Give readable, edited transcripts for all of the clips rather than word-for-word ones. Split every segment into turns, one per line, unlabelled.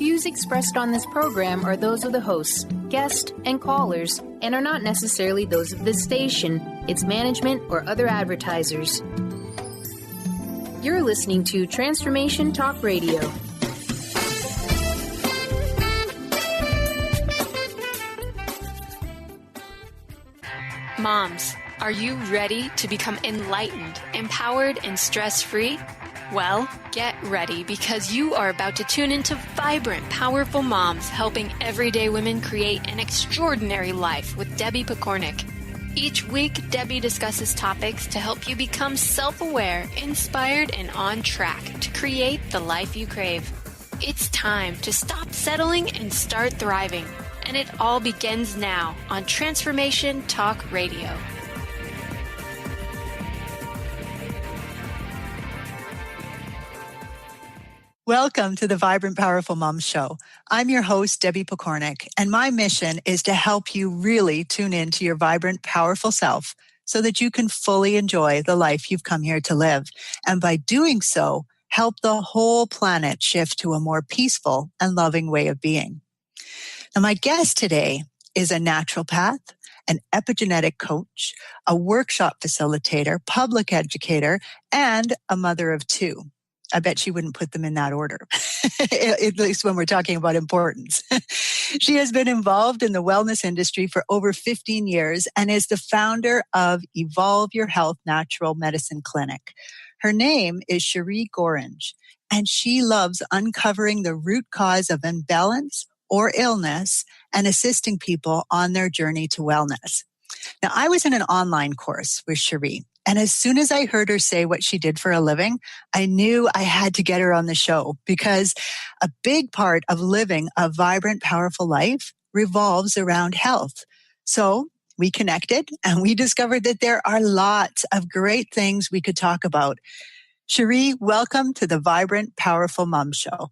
views expressed on this program are those of the hosts, guests, and callers, and are not necessarily those of this station, its management, or other advertisers. You're listening to Transformation Talk Radio.
Moms, are you ready to become enlightened, empowered, and stress-free? Well, get ready because you are about to tune into vibrant, powerful moms helping everyday women create an extraordinary life with Debbie Pokornik. Each week, Debbie discusses topics to help you become self-aware, inspired, and on track to create the life you crave. It's time to stop settling and start thriving. And it all begins now on Transformation Talk Radio.
Welcome to the Vibrant Powerful Mom Show. I'm your host, Debbie Pokornik, and my mission is to help you really tune into your vibrant, powerful self so that you can fully enjoy the life you've come here to live. And by doing so, help the whole planet shift to a more peaceful and loving way of being. Now, my guest today is a naturopath, an epigenetic coach, a workshop facilitator, public educator, and a mother of two. I bet she wouldn't put them in that order, at least when we're talking about importance. She has been involved in the wellness industry for over 15 years and is the founder of Evolve Your Health Natural Medicine Clinic. Her name is Cherie, and she loves uncovering the root cause of imbalance or illness and assisting people on their journey to wellness. Now, I was in an online course with Cherie, and as soon as I heard her say what she did for a living, I knew I had to get her on the show because a big part of living a vibrant, powerful life revolves around health. So we connected and we discovered that there are lots of great things we could talk about. Cherie, welcome to the Vibrant, Powerful Mom Show.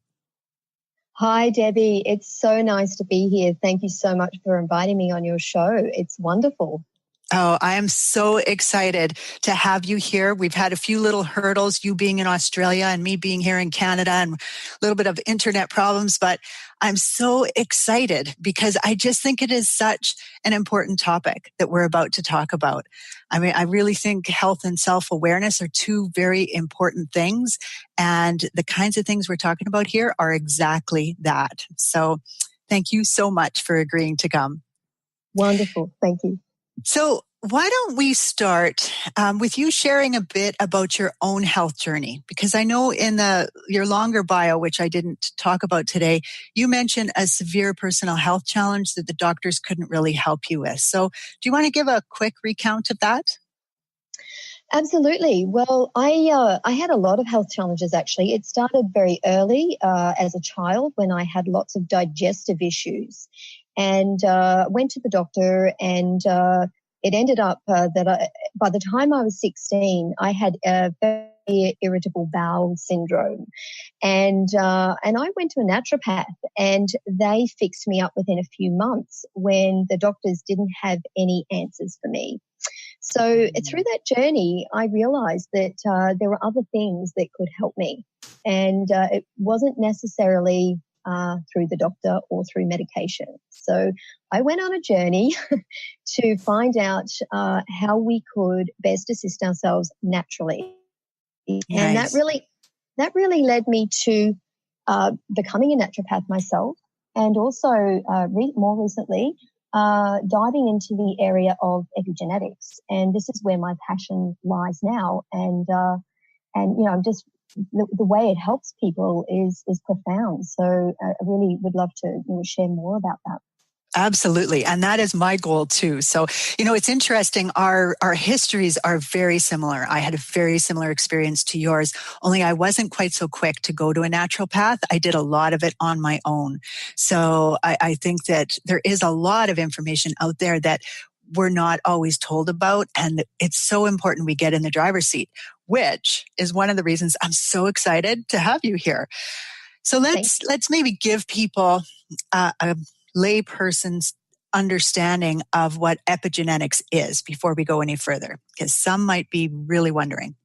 Hi, Debbie. It's so nice to be here. Thank you so much for inviting me on your show. It's wonderful.
Oh, I am so excited to have you here. We've had a few little hurdles, you being in Australia and me being here in Canada, and a little bit of internet problems, but I'm so excited because I just think it is such an important topic that we're about to talk about. I mean, I really think health and self-awareness are two very important things, and the kinds of things we're talking about here are exactly that. So thank you so much for agreeing to come.
Wonderful. Thank you.
So why don't we start with you sharing a bit about your own health journey? Because I know in your longer bio, which I didn't talk about today, you mentioned a severe personal health challenge that the doctors couldn't really help you with. So do you want to give a quick recount of that?
Absolutely. Well, I had a lot of health challenges, actually. It started very early as a child when I had lots of digestive issues and went to the doctor, and it ended up that by the time I was 16, I had a very irritable bowel syndrome. And I went to a naturopath, and they fixed me up within a few months when the doctors didn't have any answers for me. So through that journey, I realized that there were other things that could help me. And it wasn't necessarily through the doctor or through medication. So I went on a journey to find out how we could best assist ourselves naturally. Nice. And that really led me to becoming a naturopath myself, and also more recently diving into the area of epigenetics. And this is where my passion lies now. And you know, just the way it helps people is profound. So I really would love to share more about that.
Absolutely. And that is my goal too. So, it's interesting. Our histories are very similar. I had a very similar experience to yours, only I wasn't quite so quick to go to a naturopath. I did a lot of it on my own. So I think that there is a lot of information out there that we're not always told about. And it's so important we get in the driver's seat, which is one of the reasons I'm so excited to have you here. So let's maybe give people a layperson's understanding of what epigenetics is before we go any further, because some might be really wondering.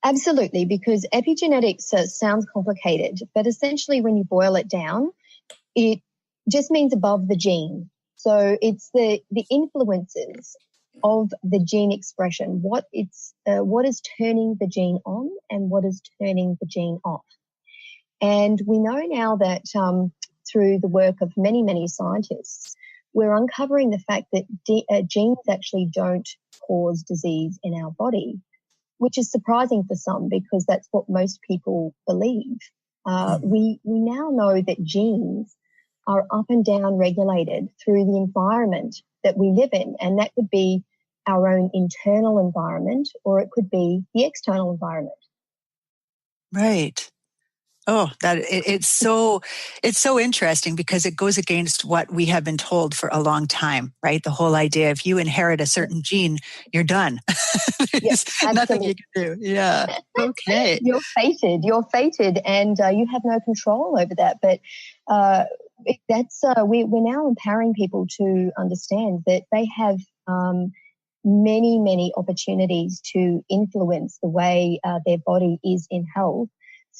Absolutely, because epigenetics sounds complicated, but essentially when you boil it down, it just means above the gene. So it's the influences of the gene expression, what is turning the gene on and what is turning the gene off. And we know now that through the work of many, many scientists, we're uncovering the fact that genes actually don't cause disease in our body, which is surprising for some because that's what most people believe. We now know that genes are up and down regulated through the environment that we live in, and that could be our own internal environment or it could be the external environment.
Right. Oh, it's so interesting because it goes against what we have been told for a long time, right? The whole idea if you inherit a certain gene, you're done. There's nothing you can do. Yeah. Okay.
You're fated, and you have no control over that. But we're now empowering people to understand that they have many, many opportunities to influence the way their body is in health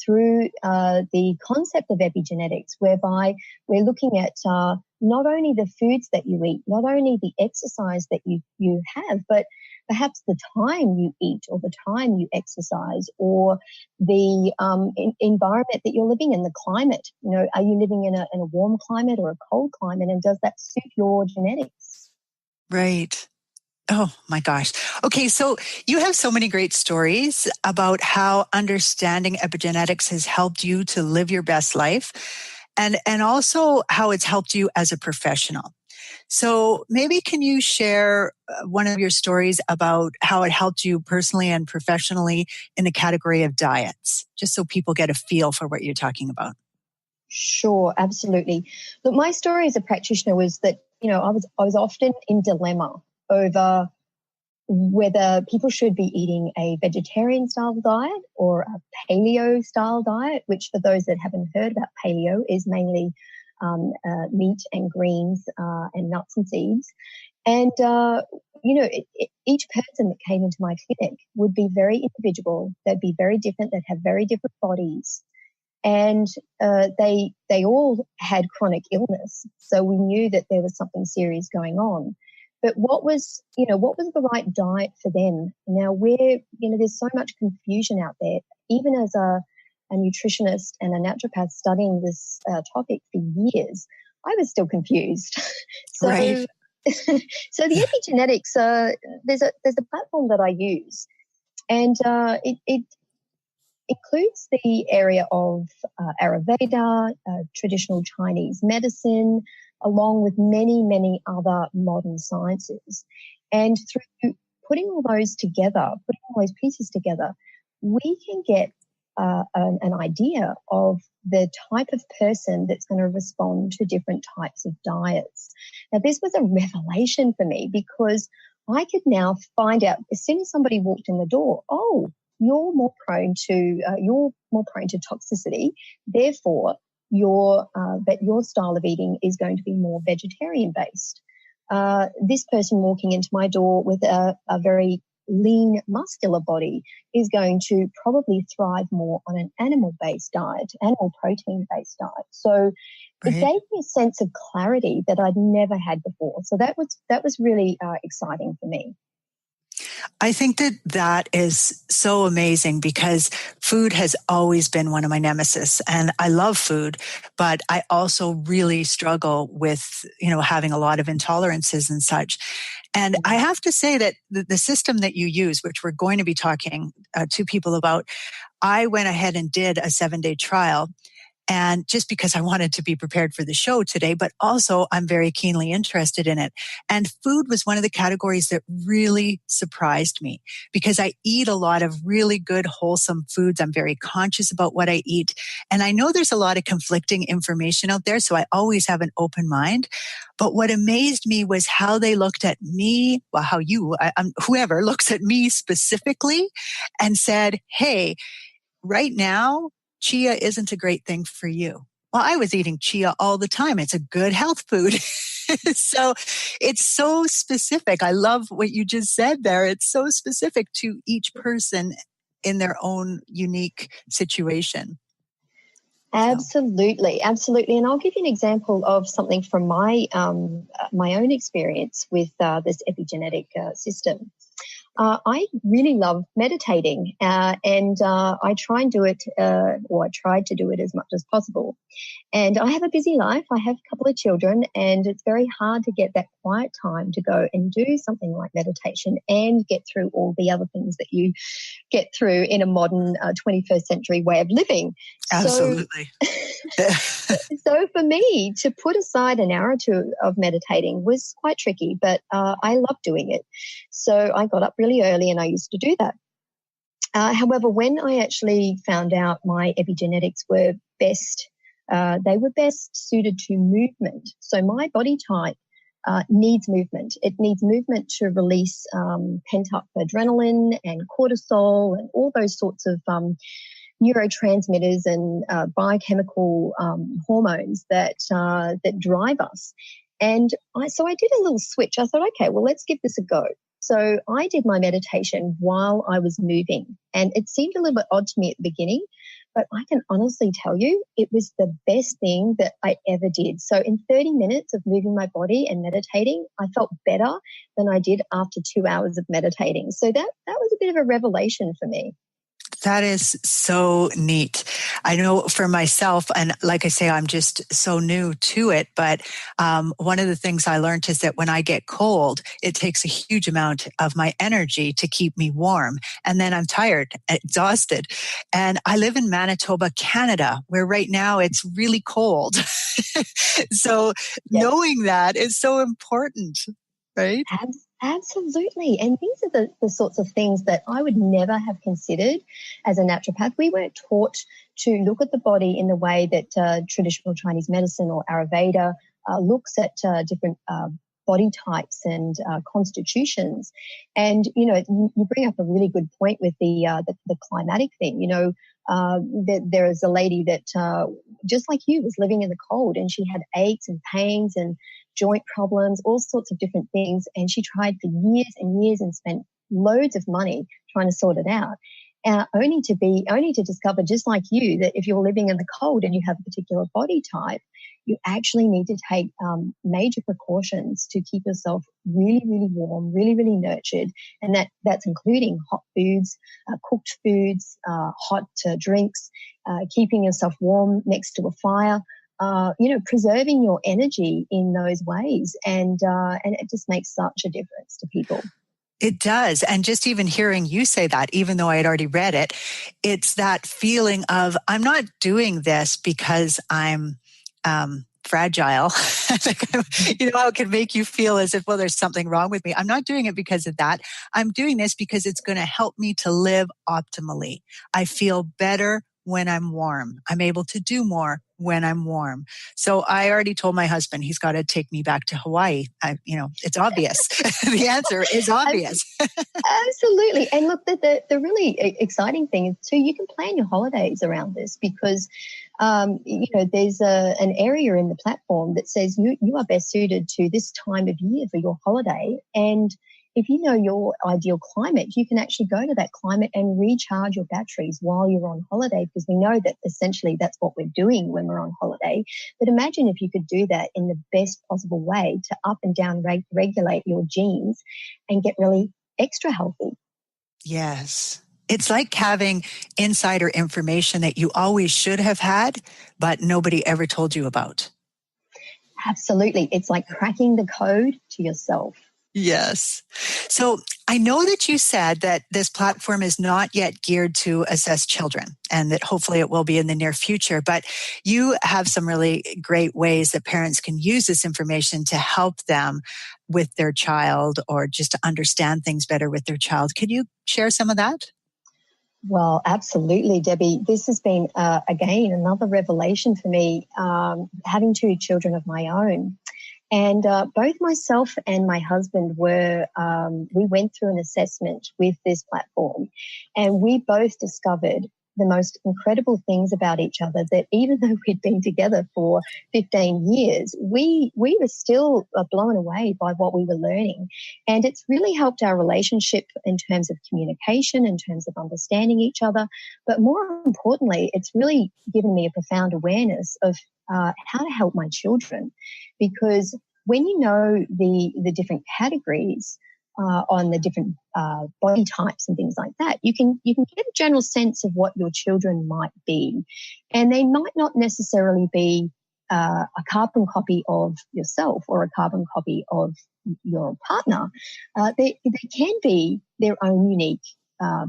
through the concept of epigenetics, whereby we're looking at not only the foods that you eat, not only the exercise that you have, but perhaps the time you eat or the time you exercise or the environment that you're living in, the climate. You know, are you living in a warm climate or a cold climate, and does that suit your genetics?
Right. Oh my gosh. Okay. So you have so many great stories about how understanding epigenetics has helped you to live your best life and also how it's helped you as a professional. So maybe can you share one of your stories about how it helped you personally and professionally in the category of diets, just so people get a feel for what you're talking about?
Sure, absolutely. Look, my story as a practitioner was that, you know, I was often in dilemma over whether people should be eating a vegetarian style diet or a paleo style diet, which for those that haven't heard about paleo is mainly meat and greens and nuts and seeds. And, each person that came into my clinic would be very individual. They'd be very different. They'd have very different bodies. And they all had chronic illness. So we knew that there was something serious going on. But what was the right diet for them? Now, there's so much confusion out there. Even as a nutritionist and a naturopath studying this topic for years, I was still confused. So,
right.
So the epigenetics, there's a platform that I use, and it includes the area of Ayurveda, traditional Chinese medicine, along with many, many other modern sciences. And through putting all those pieces together, we can get an idea of the type of person that's going to respond to different types of diets. Now, this was a revelation for me because I could now find out as soon as somebody walked in the door, oh, you're more prone to toxicity. Therefore, your style of eating is going to be more vegetarian based. This person walking into my door with a very lean, muscular body is going to probably thrive more on an animal-based diet, animal protein-based diet. So it gave me a sense of clarity that I'd never had before. So that was really exciting for me.
I think that is so amazing because food has always been one of my nemesis, and I love food, but I also really struggle with, having a lot of intolerances and such. And I have to say that the system that you use, which we're going to be talking to people about, I went ahead and did a 7-day trial. And just because I wanted to be prepared for the show today, but also I'm very keenly interested in it. And food was one of the categories that really surprised me because I eat a lot of really good, wholesome foods. I'm very conscious about what I eat. And I know there's a lot of conflicting information out there, so I always have an open mind. But what amazed me was how they looked at me, whoever looks at me specifically and said, hey, right now, chia isn't a great thing for you. Well, I was eating chia all the time. It's a good health food. So it's so specific. I love what you just said there. It's so specific to each person in their own unique situation.
Absolutely, absolutely. And I'll give you an example of something from my own experience with this epigenetic system. I really love meditating, and I try and do it, or I tried to do it as much as possible. And I have a busy life. I have a couple of children, and it's very hard to get that quiet time to go and do something like meditation and get through all the other things that you get through in a modern 21st century way of living.
Absolutely.
So for me, to put aside an hour or two of meditating was quite tricky, but I love doing it. So I got up really early and I used to do that. However, when I actually found out my epigenetics were best, they were best suited to movement. So my body type needs movement. It needs movement to release pent-up adrenaline and cortisol and all those sorts of neurotransmitters and biochemical hormones that drive us. And so I did a little switch. I thought, okay, well, let's give this a go. So I did my meditation while I was moving, and it seemed a little bit odd to me at the beginning, but I can honestly tell you it was the best thing that I ever did. So in 30 minutes of moving my body and meditating, I felt better than I did after 2 hours of meditating. So that was a bit of a revelation for me.
That is so neat. I know for myself, and like I say, I'm just so new to it, but one of the things I learned is that when I get cold, it takes a huge amount of my energy to keep me warm. And then I'm tired, exhausted. And I live in Manitoba, Canada, where right now it's really cold. So knowing that is so important, right?
Absolutely. And these are the sorts of things that I would never have considered as a naturopath. We weren't taught to look at the body in the way that traditional Chinese medicine or Ayurveda looks at different body types and constitutions. And, you know, you bring up a really good point with the climatic thing. You know, there is a lady that, just like you, was living in the cold, and she had aches and pains and joint problems, all sorts of different things. And she tried for years and years and spent loads of money trying to sort it out. Only to discover, just like you, that if you're living in the cold and you have a particular body type, you actually need to take major precautions to keep yourself really, really warm, really, really nurtured. And that's including hot foods, cooked foods, hot drinks, keeping yourself warm next to a fire. Preserving your energy in those ways, and it just makes such a difference to people.
It does. And just even hearing you say that, even though I had already read it, it's that feeling of, I'm not doing this because I'm fragile. You know how it can make you feel as if, well, there's something wrong with me. I'm not doing it because of that. I'm doing this because it's going to help me to live optimally. I feel better when I'm warm. I'm able to do more when I'm warm. So I already told my husband he's got to take me back to Hawaii. It's obvious. The answer is obvious.
Absolutely. And look, the really exciting thing is too, you can plan your holidays around this because, there's an area in the platform that says you are best suited to this time of year for your holiday. And if you know your ideal climate, you can actually go to that climate and recharge your batteries while you're on holiday, because we know that essentially that's what we're doing when we're on holiday. But imagine if you could do that in the best possible way to up and down regulate your genes and get really extra healthy.
Yes. It's like having insider information that you always should have had, but nobody ever told you about.
Absolutely. It's like cracking the code to yourself.
Yes. So I know that you said that this platform is not yet geared to assess children, and that hopefully it will be in the near future, but you have some really great ways that parents can use this information to help them with their child, or just to understand things better with their child. Can you share some of that?
Well, absolutely, Debbie. This has been, again, another revelation for me, having two children of my own. And both myself and my husband we went through an assessment with this platform, and we both discovered the most incredible things about each other, that even though we'd been together for 15 years, we were still blown away by what we were learning. And it's really helped our relationship in terms of communication, in terms of understanding each other. But more importantly, it's really given me a profound awareness of how to help my children. Because when you know the different categories on the different body types and things like that, you can get a general sense of what your children might be. And they might not necessarily be a carbon copy of yourself or a carbon copy of your partner. They can be their own unique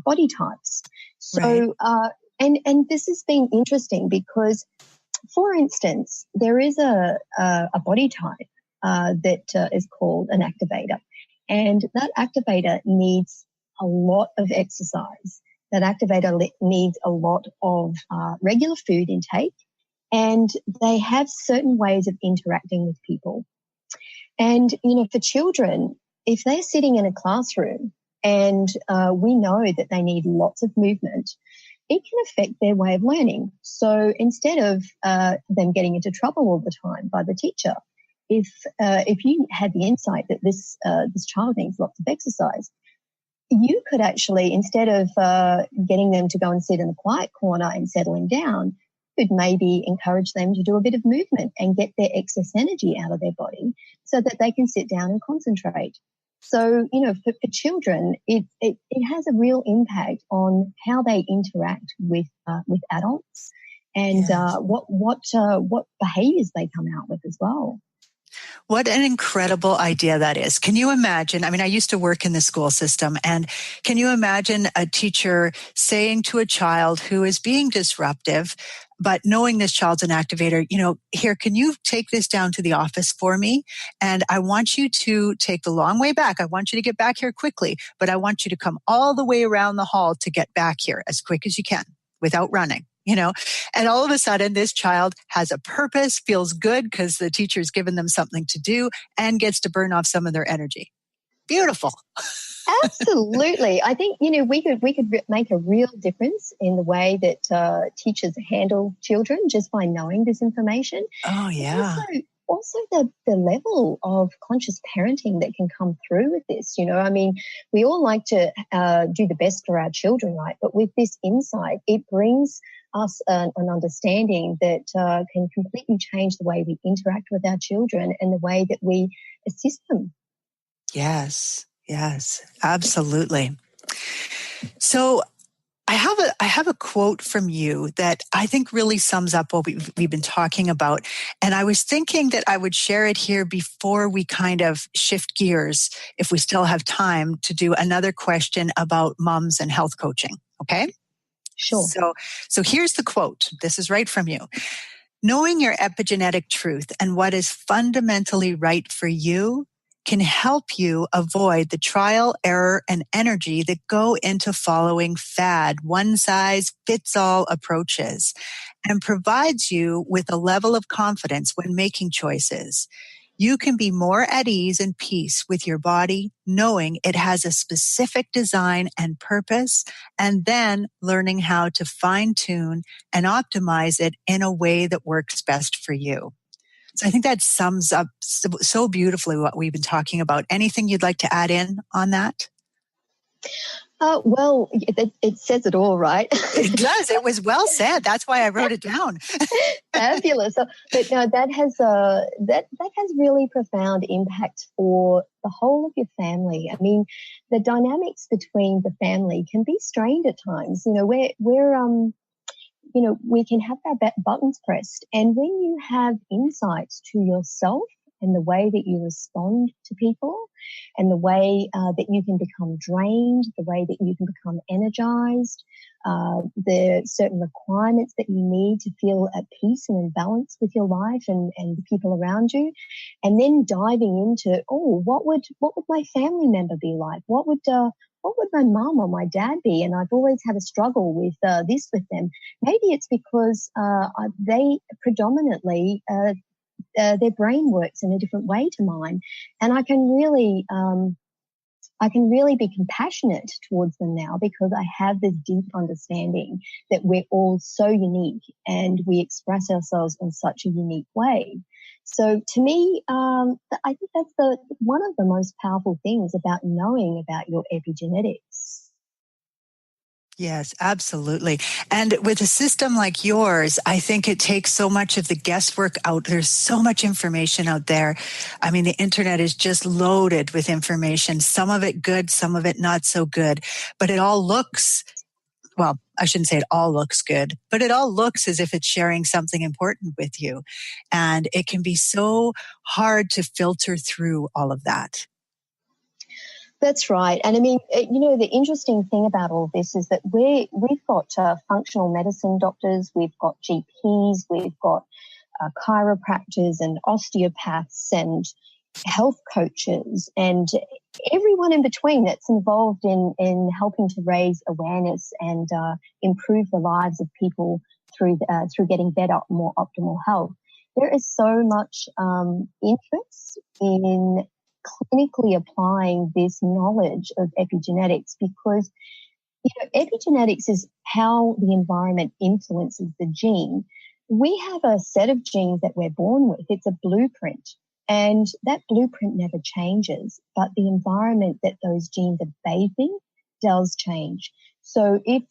body types. So, right. And this has been interesting because, for instance, there is a body type that is called an activator. And that activator needs a lot of exercise. That activator needs a lot of regular food intake, and they have certain ways of interacting with people. And, for children, if they're sitting in a classroom and we know that they need lots of movement, it can affect their way of learning. So instead of them getting into trouble all the time by the teacher, if you had the insight that this child needs lots of exercise, you could actually, instead of getting them to go and sit in the quiet corner and settling down, could maybe encourage them to do a bit of movement and get their excess energy out of their body so that they can sit down and concentrate. So, for children, it has a real impact on how they interact with adults and yes. What behaviors they come out with as well.
What an incredible idea that is. Can you imagine? I mean, I used to work in the school system, and can you imagine a teacher saying to a child who is being disruptive, but knowing this child's an activator, here, can you take this down to the office for me? And I want you to take the long way back. I want you to get back here quickly, but I want you to come all the way around the hall to get back here as quick as you can without running. And all of a sudden this child has a purpose, feels good because the teacher's given them something to do, and gets to burn off some of their energy. Beautiful.
Absolutely. I think, we could make a real difference in the way that teachers handle children just by knowing this information.
Oh, yeah.
Also the level of conscious parenting that can come through with this. We all like to do the best for our children, right? But with this insight, it brings us an understanding that can completely change the way we interact with our children and the way that we assist them.
Yes, absolutely. So I have a quote from you that I think really sums up what we've been talking about. And I was thinking that I would share it here before we kind of shift gears, if we still have time, to do another question about moms and health coaching. Okay?
Sure.
So here's the quote. This is right from you. Knowing your epigenetic truth and what is fundamentally right for you can help you avoid the trial, error, and energy that go into following fad, one-size-fits-all approaches, and provides you with a level of confidence when making choices. You can be more at ease and peace with your body, knowing it has a specific design and purpose, and then learning how to fine-tune and optimize it in a way that works best for you. So I think that sums up so beautifully what we've been talking about. Anything you'd like to add in on that?
Well, it says it all, right?
It does. It was well said. That's why I wrote it down.
Fabulous. But no, that has really profound impact for the whole of your family. I mean, the dynamics between the family can be strained at times. We can have our buttons pressed, and when you have insights to yourself and the way that you respond to people and the way that you can become drained, the way that you can become energized, the certain requirements that you need to feel at peace and in balance with your life and the people around you, and then diving into, what would my family member be like? What would my mum or my dad be? And I've always had a struggle with this with them. Maybe it's because they predominantly their brain works in a different way to mine, and I can really I can really be compassionate towards them now because I have this deep understanding that we're all so unique and we express ourselves in such a unique way. So to me, I think that's one of the most powerful things about knowing about your epigenetics.
Yes, absolutely. And with a system like yours, I think it takes so much of the guesswork out. There's so much information out there. I mean, the internet is just loaded with information, some of it good, some of it not so good, but it all looks, well, I shouldn't say it all looks good, but it all looks as if it's sharing something important with you. And it can be so hard to filter through all of that.
That's right. And I mean, the interesting thing about all this is that we've got functional medicine doctors, we've got GPs, we've got chiropractors and osteopaths and health coaches and everyone in between that's involved in helping to raise awareness and improve the lives of people through getting better, more optimal health. There is so much interest in clinically applying this knowledge of epigenetics because epigenetics is how the environment influences the gene. We have a set of genes that we're born with. It's a blueprint, and that blueprint never changes, but the environment that those genes are bathed in does change. So if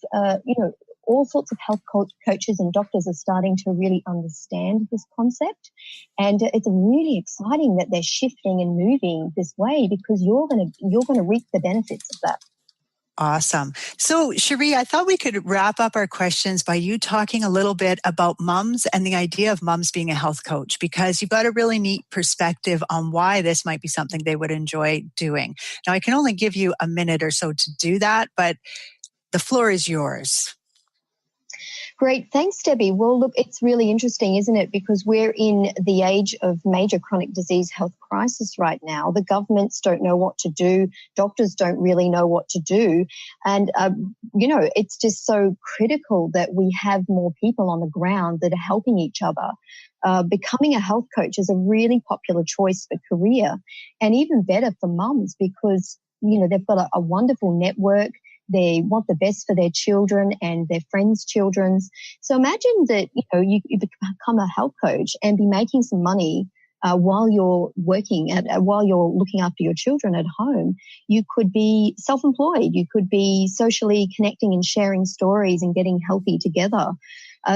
all sorts of health coaches and doctors are starting to really understand this concept. And it's really exciting that they're shifting and moving this way because you're going to reap the benefits of that.
Awesome. So, Cherie, I thought we could wrap up our questions by you talking a little bit about mums and the idea of mums being a health coach, because you've got a really neat perspective on why this might be something they would enjoy doing. Now, I can only give you a minute or so to do that, but the floor is yours.
Great. Thanks, Debbie. Well, look, it's really interesting, isn't it? Because we're in the age of major chronic disease health crisis right now. The governments don't know what to do. Doctors don't really know what to do. And, it's just so critical that we have more people on the ground that are helping each other. Becoming a health coach is a really popular choice for career and even better for mums because, they've got a wonderful network. They want the best for their children and their friends' children. So imagine that, you become a health coach and be making some money while you're working while you're looking after your children at home. You could be self-employed. You could be socially connecting and sharing stories and getting healthy together.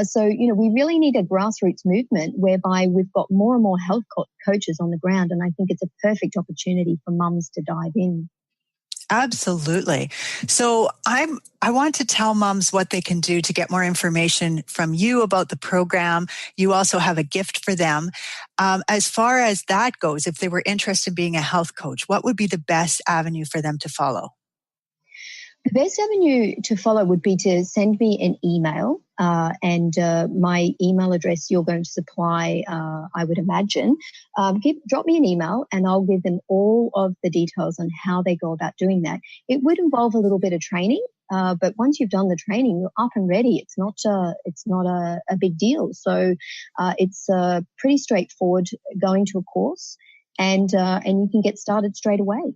So we really need a grassroots movement whereby we've got more and more health coaches on the ground. And I think it's a perfect opportunity for mums to dive in.
Absolutely. So I want to tell moms what they can do to get more information from you about the program. You also have a gift for them. As far as that goes, if they were interested in being a health coach, what would be the best avenue for them to follow?
The best avenue to follow would be to send me an email, and my email address you're going to supply, I would imagine. Drop me an email and I'll give them all of the details on how they go about doing that. It would involve a little bit of training, but once you've done the training, you're up and ready. It's not a big deal. So it's pretty straightforward going to a course, and you can get started straight away.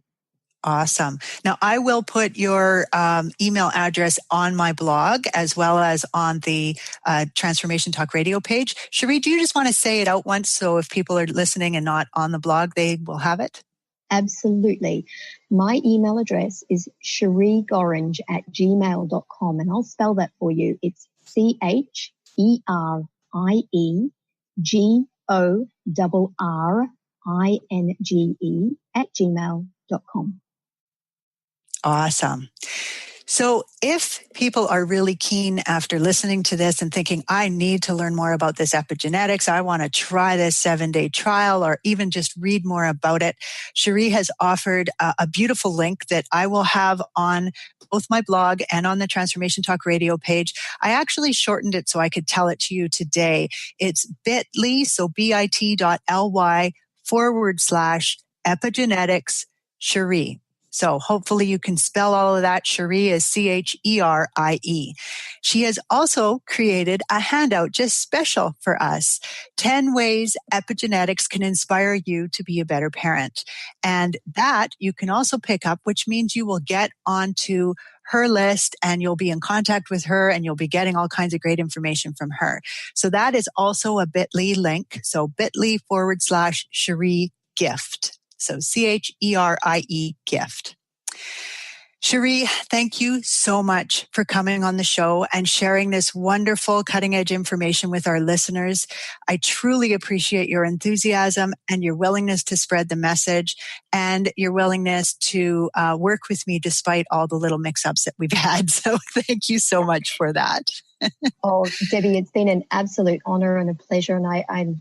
Awesome. Now, I will put your email address on my blog as well as on the Transformation Talk radio page. Cherie, do you just want to say it out once so if people are listening and not on the blog, they will have it?
Absolutely. My email address is cheriegorange@gmail.com, and I'll spell that for you. It's CherieGorange@gmail.com.
Awesome. So if people are really keen after listening to this and thinking, I need to learn more about this epigenetics, I want to try this 7-day trial or even just read more about it, Cherie has offered a beautiful link that I will have on both my blog and on the Transformation Talk radio page. I actually shortened it so I could tell it to you today. It's bit.ly, so bit.ly/epigenetics Cherie. So hopefully you can spell all of that. Cherie is Cherie. She has also created a handout just special for us. 10 ways epigenetics can inspire you to be a better parent. And that you can also pick up, which means you will get onto her list and you'll be in contact with her and you'll be getting all kinds of great information from her. So that is also a bit.ly link. So bit.ly/Cherie gift. So Cherie gift. Cherie, thank you so much for coming on the show and sharing this wonderful cutting edge information with our listeners. I truly appreciate your enthusiasm and your willingness to spread the message and your willingness to work with me despite all the little mix-ups that we've had. So thank you so much for that.
Oh, Debbie, it's been an absolute honor and a pleasure. And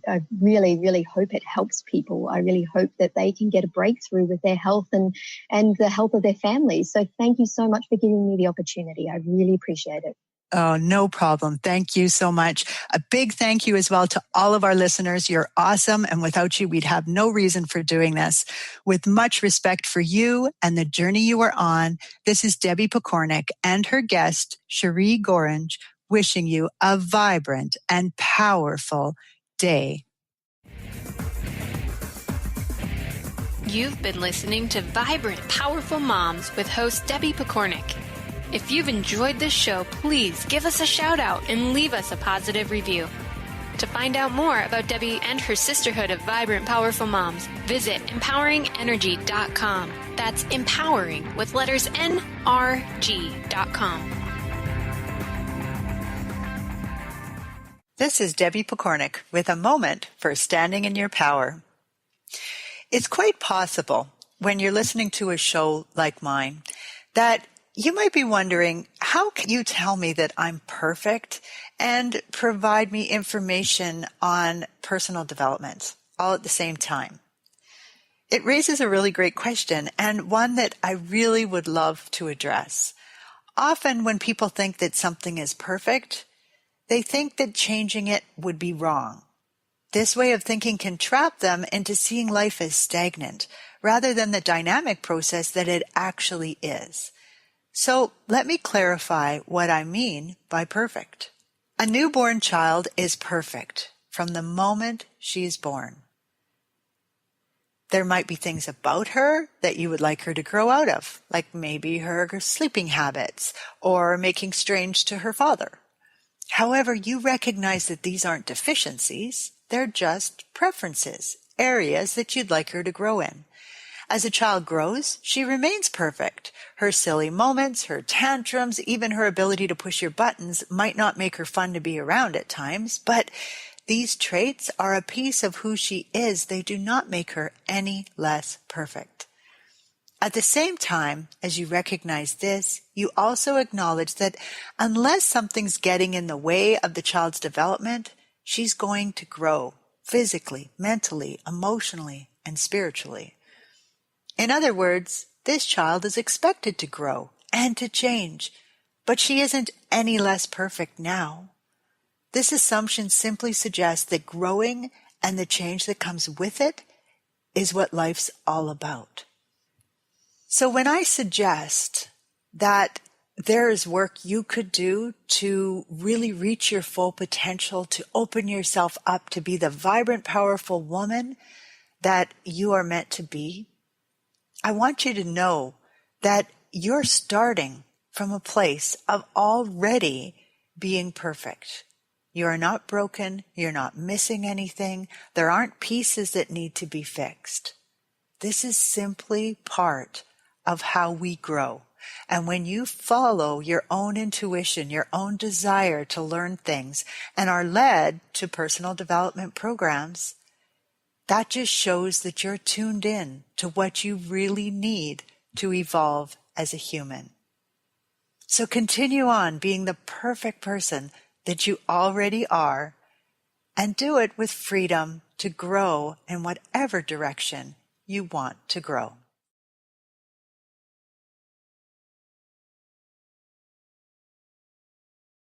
I really, really hope it helps people. I really hope that they can get a breakthrough with their health and the health of their families. So thank you so much for giving me the opportunity. I really appreciate it.
Oh, no problem. Thank you so much. A big thank you as well to all of our listeners. You're awesome. And without you, we'd have no reason for doing this. With much respect for you and the journey you are on, this is Debbie Pokornik and her guest, Cherie Gorange, wishing you a vibrant and powerful day.
You've been listening to Vibrant, Powerful Moms with host Debbie Pokornik. If you've enjoyed this show, please give us a shout out and leave us a positive review. To find out more about Debbie and her sisterhood of Vibrant, Powerful Moms, visit empoweringenergy.com. That's empowering with letters NRG.com.
This is Debbie Pokornik with a moment for standing in your power. It's quite possible when you're listening to a show like mine that you might be wondering, how can you tell me that I'm perfect and provide me information on personal development all at the same time? It raises a really great question and one that I really would love to address. Often when people think that something is perfect, they think that changing it would be wrong. This way of thinking can trap them into seeing life as stagnant rather than the dynamic process that it actually is. So let me clarify what I mean by perfect. A newborn child is perfect from the moment she is born. There might be things about her that you would like her to grow out of, like maybe her sleeping habits or making strange to her father. However, you recognize that these aren't deficiencies, they're just preferences, areas that you'd like her to grow in. As a child grows, she remains perfect. Her silly moments, her tantrums, even her ability to push your buttons might not make her fun to be around at times, but these traits are a piece of who she is. They do not make her any less perfect. At the same time, as you recognize this, you also acknowledge that unless something's getting in the way of the child's development, she's going to grow physically, mentally, emotionally, and spiritually. In other words, this child is expected to grow and to change, but she isn't any less perfect now. This assumption simply suggests that growing and the change that comes with it is what life's all about. So when I suggest that there is work you could do to really reach your full potential, to open yourself up to be the vibrant, powerful woman that you are meant to be, I want you to know that you're starting from a place of already being perfect. You are not broken. You're not missing anything. There aren't pieces that need to be fixed. This is simply part of how we grow. And when you follow your own intuition, your own desire to learn things, and are led to personal development programs, that just shows that you're tuned in to what you really need to evolve as a human. So continue on being the perfect person that you already are, and do it with freedom to grow in whatever direction you want to grow.